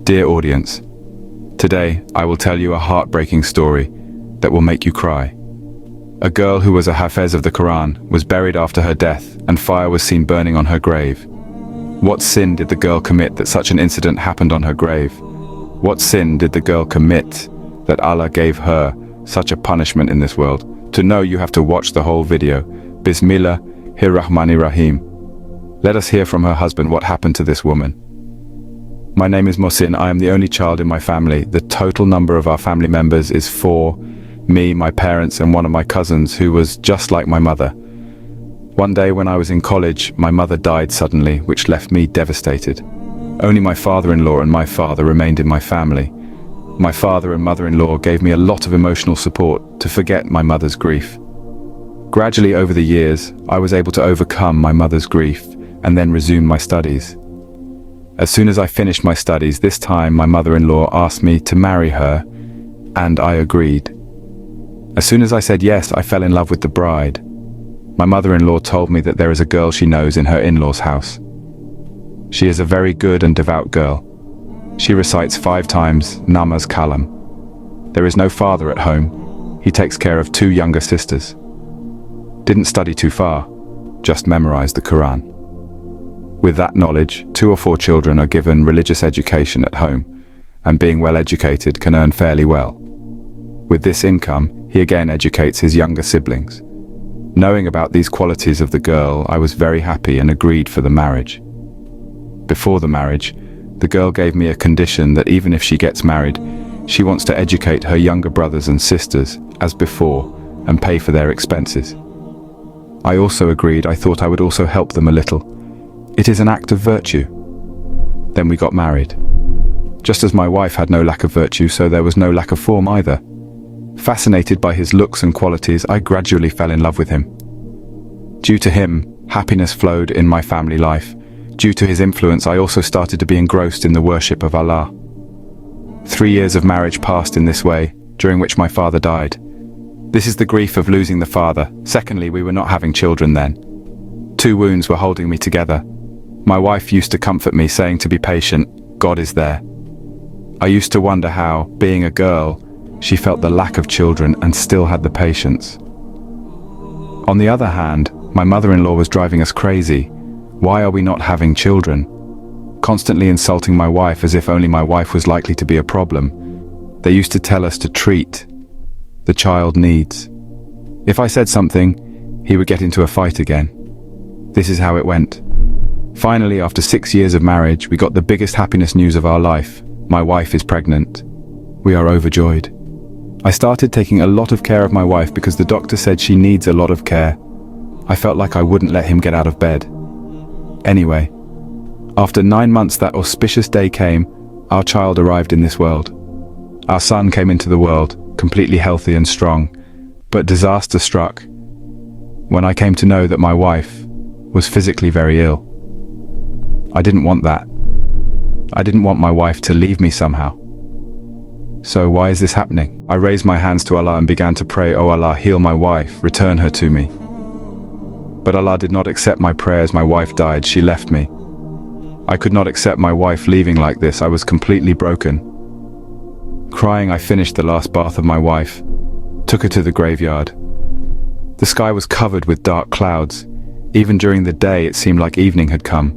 Dear audience, today I will tell you a heartbreaking story that will make you cry. A girl who was a Hafez of the Quran was buried after her death and fire was seen burning on her grave. What sin did the girl commit that such an incident happened on her grave? What sin did the girl commit that Allah gave her such a punishment in this world? To know, you have to watch the whole video. Bismillahirrahmanirrahim. Let us hear from her husband what happened to this woman. My name is Mohsin. I am the only child in my family. The total number of our family members is 4. Me, my parents, and one of my cousins who was just like my mother. One day when I was in college, my mother died suddenly, which left me devastated. Only my father-in-law and my father remained in my family. My father and mother-in-law gave me a lot of emotional support to forget my mother's grief. Gradually over the years, I was able to overcome my mother's grief and then resume my studies. As soon as I finished my studies, this time my mother-in-law asked me to marry her, and I agreed. As soon as I said yes, I fell in love with the bride. My mother-in-law told me that there is a girl she knows in her in-laws' house. She is a very good and devout girl. She recites 5 times Namaz Kalam. There is no father at home. He takes care of 2 younger sisters. Didn't study too far, just memorized the Quran. With that knowledge, 2 or 4 children are given religious education at home, and being well educated can earn fairly well. With this income, he again educates his younger siblings. Knowing about these qualities of the girl, I was very happy and agreed for the marriage. Before the marriage, the girl gave me a condition that even if she gets married, she wants to educate her younger brothers and sisters as before and pay for their expenses. I also agreed. I thought I would also help them a little. It is an act of virtue. Then we got married. Just as my wife had no lack of virtue, so there was no lack of form either. Fascinated by his looks and qualities, I gradually fell in love with him. Due to him, happiness flowed in my family life. Due to his influence, I also started to be engrossed in the worship of Allah. 3 years of marriage passed in this way, during which my father died. This is the grief of losing the father. Secondly, we were not having children then. 2 wounds were holding me together. My wife used to comfort me, saying to be patient, God is there. I used to wonder how, being a girl, she felt the lack of children and still had the patience. On the other hand, my mother-in-law was driving us crazy. Why are we not having children? Constantly insulting my wife as if only my wife was likely to be a problem. They used to tell us to treat the child needs. If I said something, he would get into a fight again. This is how it went. Finally, after 6 years of marriage, we got the biggest happiness news of our life. My wife is pregnant. We are overjoyed. I started taking a lot of care of my wife because the doctor said she needs a lot of care. I felt like I wouldn't let him get out of bed. Anyway, after 9 months that auspicious day came, our child arrived in this world. Our son came into the world, completely healthy and strong, but disaster struck when I came to know that my wife was physically very ill. I didn't want that. I didn't want my wife to leave me somehow. So why is this happening? I raised my hands to Allah and began to pray, "Oh Allah, heal my wife, return her to me." But Allah did not accept my prayers. My wife died. She left me. I could not accept my wife leaving like this. I was completely broken. Crying, I finished the last bath of my wife, took her to the graveyard. The sky was covered with dark clouds. Even during the day, it seemed like evening had come.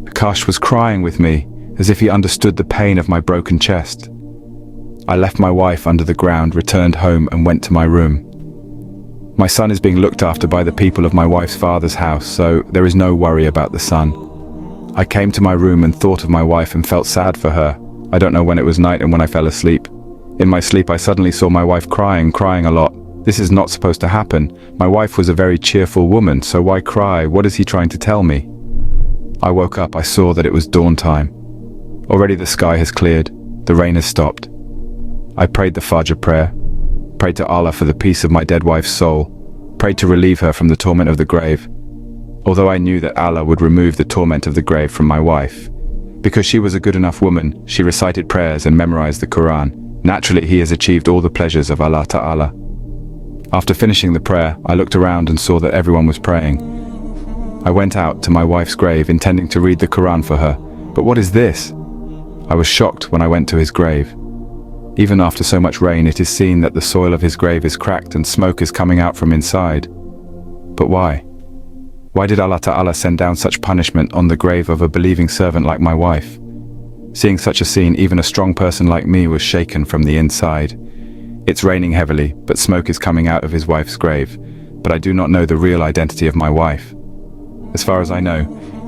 Akash was crying with me, as if he understood the pain of my broken chest. I left my wife under the ground, returned home, and went to my room. My son is being looked after by the people of my wife's father's house, so there is no worry about the son. I came to my room and thought of my wife and felt sad for her. I don't know when it was night and when I fell asleep. In my sleep, I suddenly saw my wife crying a lot. This is not supposed to happen. My wife was a very cheerful woman, so why cry? What is he trying to tell me? I woke up. I saw that it was dawn time. Already the sky has cleared. The rain has stopped. I prayed the Fajr prayer, prayed to Allah for the peace of my dead wife's soul, prayed to relieve her from the torment of the grave. Although I knew that Allah would remove the torment of the grave from my wife. Because she was a good enough woman, she recited prayers and memorized the Quran. Naturally, he has achieved all the pleasures of Allah Ta'ala. After finishing the prayer, I looked around and saw that everyone was praying. I went out to my wife's grave intending to read the Quran for her. But what is this? I was shocked when I went to his grave. Even after so much rain, it is seen that the soil of his grave is cracked and smoke is coming out from inside. But why? Why did Allah Ta'ala send down such punishment on the grave of a believing servant like my wife? Seeing such a scene, even a strong person like me was shaken from the inside. It's raining heavily, but smoke is coming out of his wife's grave, but I do not know the real identity of my wife. As far as I know,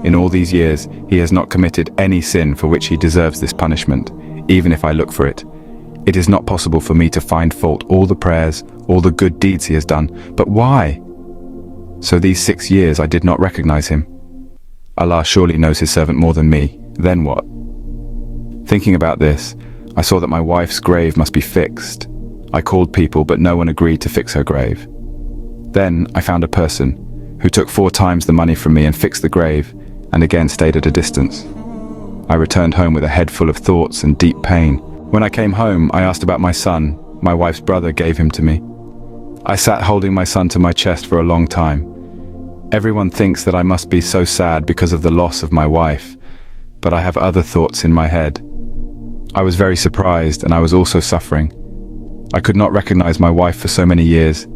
in all these years, he has not committed any sin for which he deserves this punishment, even if I look for it. It is not possible for me to find fault all the prayers, all the good deeds he has done, but why? So these 6 years I did not recognize him. Allah surely knows his servant more than me. Then what? Thinking about this, I saw that my wife's grave must be fixed. I called people, but no one agreed to fix her grave. Then I found a person who took 4 times the money from me and fixed the grave, and again stayed at a distance. I returned home with a head full of thoughts and deep pain. When I came home, I asked about my son. My wife's brother gave him to me. I sat holding my son to my chest for a long time. Everyone thinks that I must be so sad because of the loss of my wife, but I have other thoughts in my head. I was very surprised, and I was also suffering. I could not recognize my wife for so many years.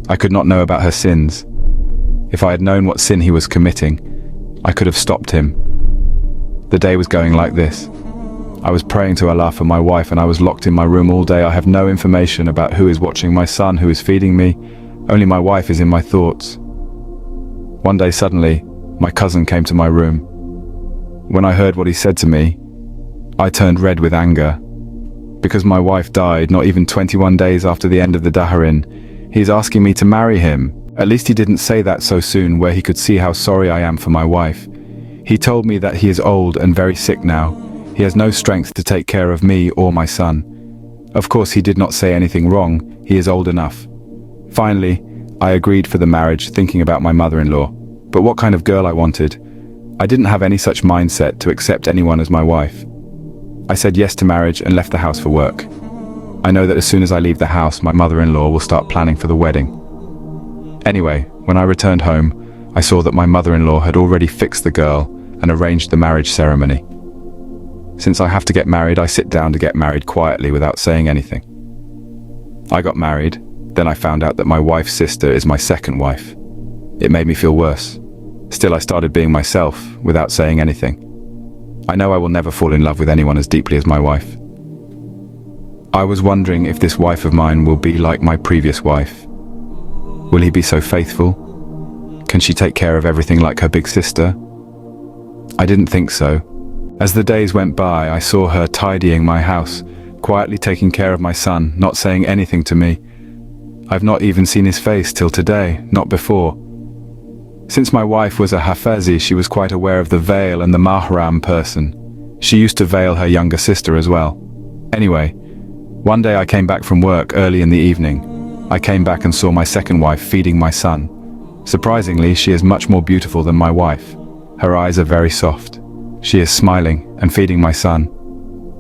I could not know about her sins. If I had known what sin he was committing, I could have stopped him. The day was going like this. I was praying to Allah for my wife, and I was locked in my room all day. I have no information about who is watching my son, who is feeding me. Only my wife is in my thoughts. One day suddenly, my cousin came to my room. When I heard what he said to me, I turned red with anger. Because my wife died not even 21 days after the end of the Daharin, he is asking me to marry him. At least he didn't say that so soon, where he could see how sorry I am for my wife. He told me that he is old and very sick now. He has no strength to take care of me or my son. Of course, he did not say anything wrong. He is old enough. Finally, I agreed for the marriage, thinking about my mother-in-law. But what kind of girl I wanted? I didn't have any such mindset to accept anyone as my wife. I said yes to marriage and left the house for work. I know that as soon as I leave the house, my mother-in-law will start planning for the wedding. Anyway, when I returned home, I saw that my mother-in-law had already fixed the girl and arranged the marriage ceremony. Since I have to get married, I sit down to get married quietly without saying anything. I got married, then I found out that my wife's sister is my second wife. It made me feel worse. Still, I started being myself without saying anything. I know I will never fall in love with anyone as deeply as my wife. I was wondering if this wife of mine will be like my previous wife. Will he be so faithful? Can she take care of everything like her big sister? I didn't think so. As the days went by, I saw her tidying my house, quietly taking care of my son, not saying anything to me. I've not even seen his face till today, not before. Since my wife was a Hafeza, she was quite aware of the veil and the mahram person. She used to veil her younger sister as well. Anyway, one day I came back from work early in the evening. I came back and saw my second wife feeding my son. Surprisingly, she is much more beautiful than my wife. Her eyes are very soft. She is smiling and feeding my son.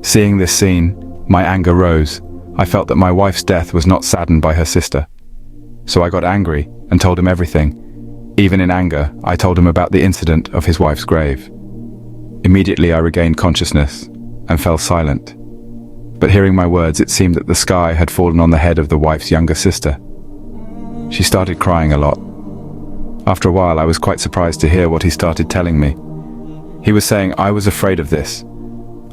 Seeing this scene, my anger rose. I felt that my wife's death was not saddened by her sister. So I got angry and told him everything. Even in anger, I told him about the incident of his wife's grave. Immediately I regained consciousness and fell silent. But hearing my words, it seemed that the sky had fallen on the head of the wife's younger sister. She started crying a lot. After a while, I was quite surprised to hear what he started telling me. He was saying I was afraid of this.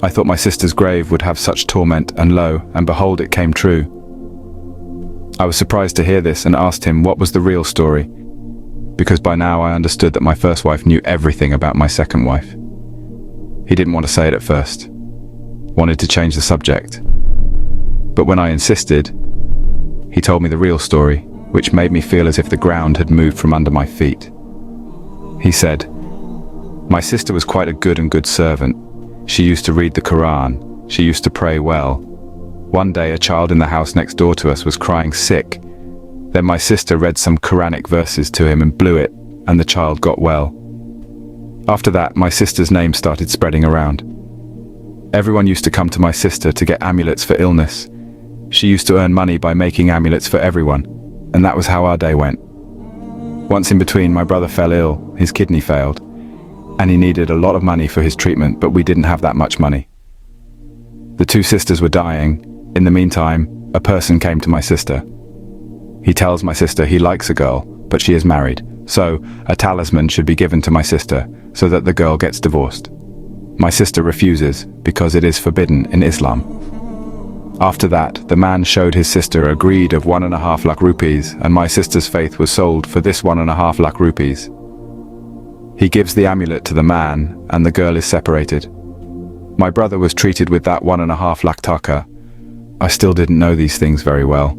I thought my sister's grave would have such torment, and lo, and behold, it came true. I was surprised to hear this and asked him what was the real story, because by now I understood that my first wife knew everything about my second wife. He didn't want to say it at first, wanted to change the subject. But when I insisted, he told me the real story, which made me feel as if the ground had moved from under my feet. He said, "My sister was quite a good servant. She used to read the Quran. She used to pray well. One day a child in the house next door to us was crying sick. Then my sister read some Quranic verses to him and blew it, and the child got well. After that, my sister's name started spreading around. Everyone used to come to my sister to get amulets for illness. She used to earn money by making amulets for everyone, and that was how our day went. Once in between, my brother fell ill, his kidney failed, and he needed a lot of money for his treatment, but we didn't have that much money. The two sisters were dying. In the meantime, a person came to my sister. He tells my sister he likes a girl, but she is married, so a talisman should be given to my sister so that the girl gets divorced. My sister refuses because it is forbidden in Islam. After that, the man showed his sister a greed of 1.5 lakh rupees, and my sister's faith was sold for this 1.5 lakh rupees. He gives the amulet to the man, and the girl is separated. My brother was treated with that 1.5 lakh taka. I still didn't know these things very well.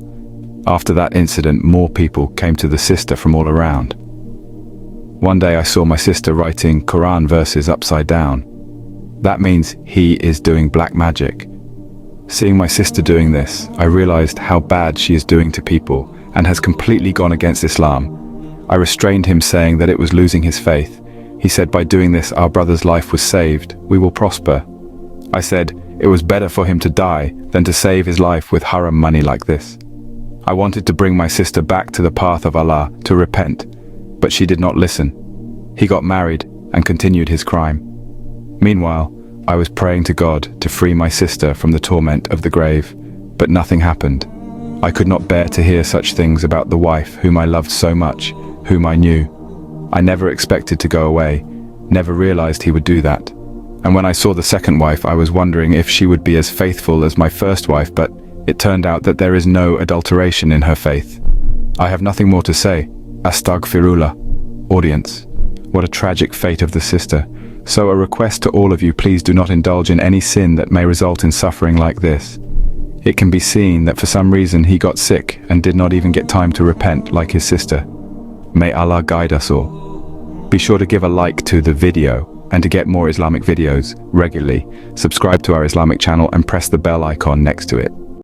After that incident, more people came to the sister from all around. One day I saw my sister writing Quran verses upside down. That means he is doing black magic. Seeing my sister doing this, I realized how bad she is doing to people and has completely gone against Islam. I restrained him, saying that it was losing his faith. He said by doing this our brother's life was saved, we will prosper. I said it was better for him to die than to save his life with haram money like this. I wanted to bring my sister back to the path of Allah to repent, but she did not listen. He got married and continued his crime. Meanwhile, I was praying to God to free my sister from the torment of the grave, but nothing happened. I could not bear to hear such things about the wife whom I loved so much, whom I knew. I never expected to go away, never realized he would do that. And when I saw the second wife, I was wondering if she would be as faithful as my first wife, but it turned out that there is no adulteration in her faith. I have nothing more to say. Astaghfirullah. Audience, what a tragic fate of the sister. So a request to all of you, please do not indulge in any sin that may result in suffering like this. It can be seen that for some reason he got sick and did not even get time to repent like his sister. May Allah guide us all. Be sure to give a like to the video, and to get more Islamic videos regularly, subscribe to our Islamic channel and press the bell icon next to it.